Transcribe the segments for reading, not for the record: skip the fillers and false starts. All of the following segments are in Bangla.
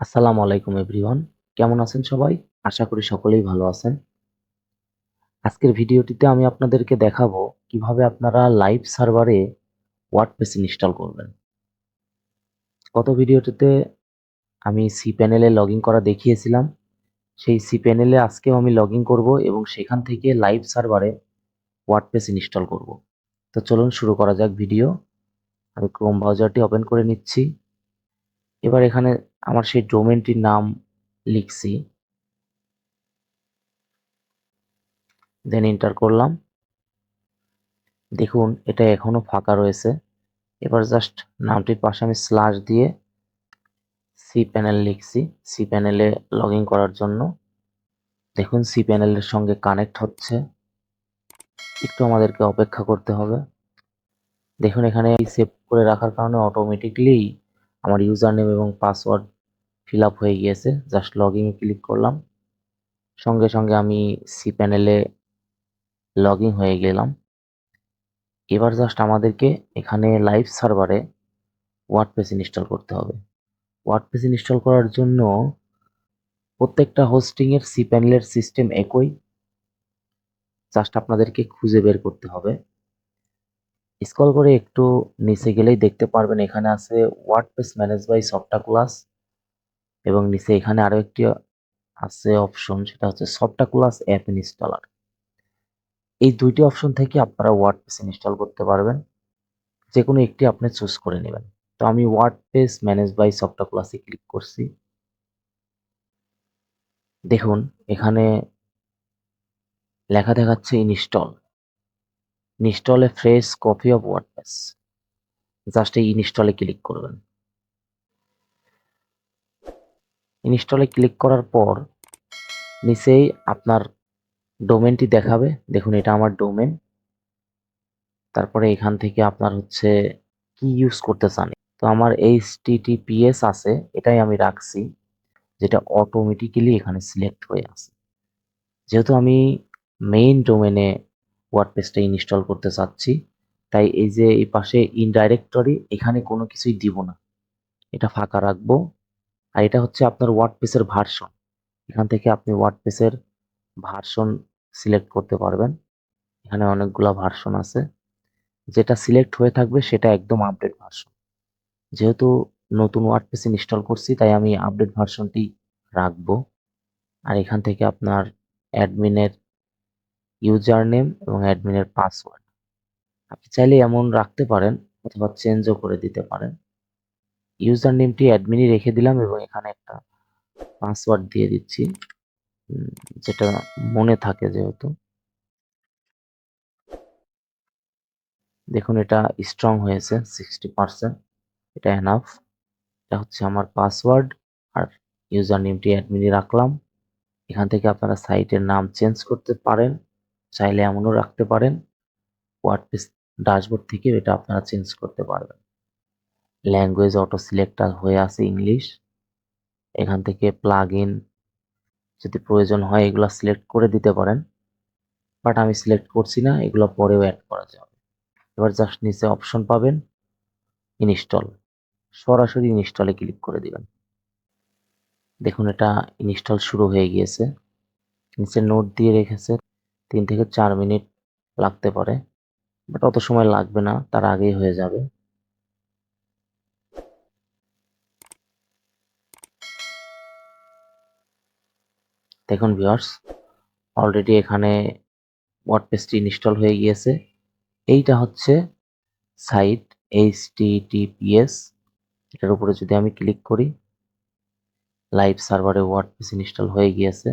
আসসালামু আলাইকুম এভরিওয়ান। কেমন আছেন সবাই? আশা করি সকলেই ভালো আছেন। আজকের ভিডিওটিতে আমি আপনাদেরকে দেখাবো কিভাবে আপনারা লাইভ সার্ভারে ওয়ার্ডপ্রেস ইনস্টল করবেন। গত ভিডিওটিতে আমি cPanel-এ লগইন করা দেখিয়েছিলাম। সেই cPanel-এ আজকেও আমি লগইন করব এবং সেখান থেকে লাইভ সার্ভারে ওয়ার্ডপ্রেস ইনস্টল করব। তো চলুন শুরু করা যাক ভিডিও। আমি ক্রোম ব্রাউজারটি ওপেন করে নিচ্ছি। এবার এখানে আমার সেই ডোমেইনটির নাম লিখছি, দেন এন্টার করলাম। দেখুন এটা এখনো ফাঁকা রয়েছে। এবার জাস্ট নামটির পাশে আমি স্ল্যাশ দিয়ে cPanel লিখছি, cPanel-এ লগইন করার জন্য। দেখুন cPanel-এর সঙ্গে কানেক্ট হচ্ছে। একটু আমাদেরকে অপেক্ষা করতে হবে। দেখুন এখানে সেভ করে রাখার কারণে অটোমেটিকলি আমার ইউজার নেম এবং পাসওয়ার্ড ফিল আপ হয়ে গিয়েছে। জাস্ট লগইনে ক্লিক করলাম, সঙ্গে সঙ্গে আমি cPanel-এ লগইন হয়ে গেলাম। এবার জাস্ট আমাদেরকে এখানে লাইভ সার্ভারে ওয়ার্ডপ্রেস ইনস্টল করতে হবে। ওয়ার্ডপ্রেস ইনস্টল করার জন্য প্রত্যেকটা হোস্টিং এর cPanel-এর সিস্টেম একই, জাস্ট আপনাদেরকে খুঁজে বের করতে হবে। স্ক্রল করে একটু নিচে গেলেই দেখতে পারবেন এখানে আছে ওয়ার্ডপ্রেস ম্যানেজ বাই সফটাকুলাস এবং নিচে এখানে আরো একটি আছে অপশন, সেটা হচ্ছে সফটাকুলাস অ্যাপ ইনস্টলার। এই দুইটি অপশন থেকে আপনারা ওয়ার্ডপ্রেস ইনস্টল করতে পারবেন, যে কোনো একটি আপনি চুজ করে নেবেন। তো আমি ওয়ার্ডপ্রেস ম্যানেজ বাই সফটাকুলাসে ক্লিক করছি। দেখুন এখানে লেখা দেখাচ্ছে install A fresh copy of WordPress. Just এই ইনস্টলে ক্লিক করবেন। ইনস্টলে ক্লিক করার পর নিচেই আপনার ডোমেনটি দেখাবে। দেখুন এটা আমার ডোমেন। তারপরে এখান থেকে আপনার হচ্ছে কি ইউজ করতে চান। তো আমার HTTPS আছে, এটাই আমি রাখছি, যেটা অটোমেটিক্যালি এখানে সিলেক্ট হয়ে আছে। যেহেতু আমি মেইন ডোমেনে ওয়ার্ডপ্রেসটা ইনস্টল করতে চাচ্ছি, তাই এই যে এই পাশে ইনডাইরেক্টরি এখানে কোনো কিছুই দিব না, এটা ফাঁকা রাখবো। আর এটা হচ্ছে আপনার ওয়ার্ডপ্রেসের ভার্সন। এখান থেকে আপনি ওয়ার্ডপ্রেসের ভার্সন সিলেক্ট করতে পারবেন। এখানে অনেকগুলা ভার্সন আছে, যেটা সিলেক্ট হয়ে থাকবে সেটা একদম আপডেট ভার্সন। যেহেতু নতুন ওয়ার্ডপ্রেস ইনস্টল করছি, তাই আমি আপডেট ভার্সনটি রাখবো। আর এখান থেকে আপনার অ্যাডমিনের ইউজার নেম এবং অ্যাডমিনের পাসওয়ার্ড আপনি চাইলে এমন রাখতে পারেন অথবা চেঞ্জও করে দিতে পারেন। ইউজার নেমটি অ্যাডমিনই রেখে দিলাম এবং এখানে একটা পাসওয়ার্ড দিয়ে দিচ্ছি, যেটা মনে থাকে যেহেতু। দেখুন এটা স্ট্রং হয়েছে 60%, এটা এনাফ। এটা হচ্ছে আমার পাসওয়ার্ড আর ইউজার নেমটি অ্যাডমিনই রাখলাম। এখান থেকে আপনারা সাইটের নাম চেঞ্জ করতে পারেন, চাইলে এমনও রাখতে পারেন। ওয়ার্ডপ্রেস ড্যাশবোর্ড থেকে এটা আপনারা চেঞ্জ করতে পারবেন। ল্যাঙ্গুয়েজ অটো সিলেক্ট হয়ে আছে ইংলিশ। এখান থেকে প্লাগইন যদি প্রয়োজন হয় এগুলো সিলেক্ট করে দিতে পারেন, বাট আমি সিলেক্ট করছি না, এগুলো পরেও অ্যাড করা যাবে। এবার জাস্ট নিচে অপশন পাবেন ইনস্টল, সরাসরি ইনস্টলে ক্লিক করে দিবেন। দেখুন এটা ইনস্টল শুরু হয়ে গিয়েছে। নিচে নোট দিয়ে রেখেছে 3 থেকে 4 মিনিট লাগতে পারে, বাট অত সময় লাগবে না, তার আগেই হয়ে যাবে। দেখুন ভিউয়ার্স, অলরেডি এখানে ওয়ার্ডপ্রেসটি ইনস্টল হয়ে গিয়েছে। এইটা হচ্ছে সাইট HTTPS। এটার উপরে যদি আমি ক্লিক করি, লাইভ সার্ভারে ওয়ার্ডপ্রেস ইনস্টল হয়ে গিয়েছে।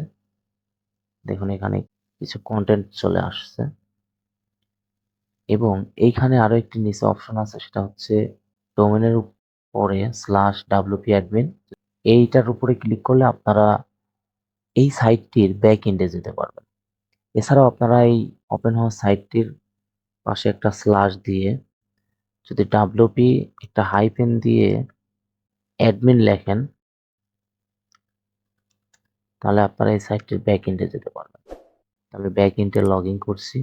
দেখুন এখানে কিছু কন্টেন্ট চলে আসছে এবং এইখানে আরো একটি নিচে অপশন আছে, সেটা হচ্ছে ডোমেনের উপরে /wp admin। এইটার উপরে ক্লিক করলে আপনারা এই সাইটটির ব্যাক এন্ডে যেতে পারবেন। এছাড়াও আপনারা এই ওপেন হওয়া সাইটটির পাশে একটা স্ল্যাশ দিয়ে যদি wp একটা হাইফেন দিয়ে অ্যাডমিন লেখেন, তাহলে আপনারা এই সাইটটির ব্যাক এন্ডে যেতে পারবেন। তাহলে ব্যাক এন্ডে লগ ইন করছি।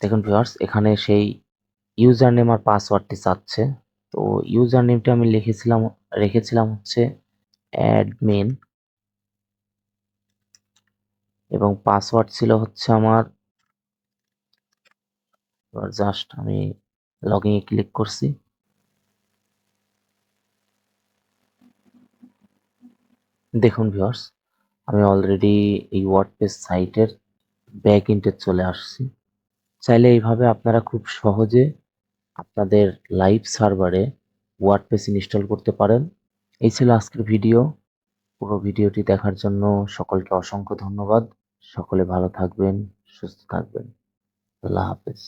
দেখুন ভিউয়ার্স, এখানে সেই ইউজার নেম আর পাসওয়ার্ডটি চাচ্ছে। তো ইউজার নেমটা আমি রেখেছিলাম হচ্ছে অ্যাডমিন, এবং পাসওয়ার্ড ছিল হচ্ছে আমার, জাস্ট আমি লগইনে ক্লিক করছি। দেখুন ভিউয়ার্স, আমি অলরেডি এই ওয়ার্ডপ্রেস সাইটের ব্যাকএন্ডে চলে আসছি। চাইলে এইভাবে আপনারা খুব সহজে আপনাদের লাইভ সার্ভারে ওয়ার্ডপ্রেস ইনস্টল করতে পারেন। এই ছিল আজকের ভিডিও। পুরো ভিডিওটি দেখার জন্য সকলকে অসংখ্য ধন্যবাদ। সকলে ভালো থাকবেন, সুস্থ থাকবেন। আল্লাহ হাফেজ।